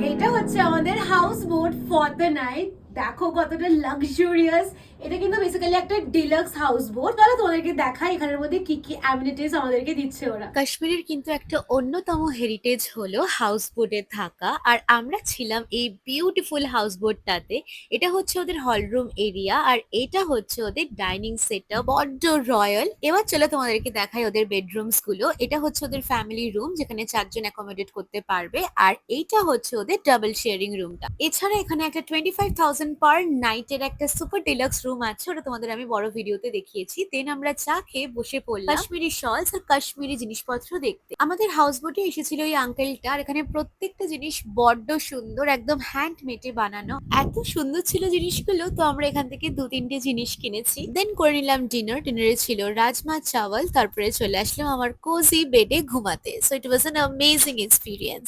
এটা হচ্ছে আমাদের house boat for the night. দেখো কতটা লাক্সারিয়াস। এটা কিন্তু বেসিক্যালি একটা ডিলাক্স হাউস বোট। তাহলে তোমাদেরকে দেখাই এখানের মধ্যে কি কি অ্যামিনিটিস আমাদেরকে দিচ্ছে ওরা। কাশ্মীরের কিন্তু একটা অন্যতম হেরিটেজ হলো হাউস বোটে থাকা, আর আমরা ছিলাম এই বিউটিফুল হাউস বোটটাতে। এটা হচ্ছে ওদের হলরুম এরিয়া, আর এটা হচ্ছে ওদের ডাইনিং সেটআপ, বড্ড রয়্যাল। এবার চলো তোমাদেরকে দেখাই ওদের বেডরুমস গুলো। এটা হচ্ছে ওদের ফ্যামিলি রুম, যেখানে 4 জন অ্যাকোমোডেট করতে পারবে, আর এইটা হচ্ছে ওদের ডাবল শেয়ারিং রুমটা। এছাড়া এখানে একটা 25,000 পার নাইটের একটা সুপার ডিলাক্স রুম আছে, ওটা তোমাদের আমি বড় ভিডিওতে দেখিয়েছি। দেন আমরা চা খেয়ে বসে পড়লাম কাশ্মীরি শলস আর কাশ্মীরি জিনিসপত্র দেখতে। আমাদের হাউস বোটে এসেছিল এই আঙ্কেলটা, আর এখানে প্রত্যেকটা জিনিস বড্ড সুন্দর, একদম হ্যান্ড মেডে বানানো। এত সুন্দর ছিল জিনিসগুলো, তো আমরা এখান থেকে 2-3টে জিনিস কিনেছি। দেন করে নিলাম ডিনার। ডিনারে ছিল রাজমা চাওয়াল, তারপরে চলে আসলাম আমার কোজি বেডে ঘুমাতে। So it was an amazing experience.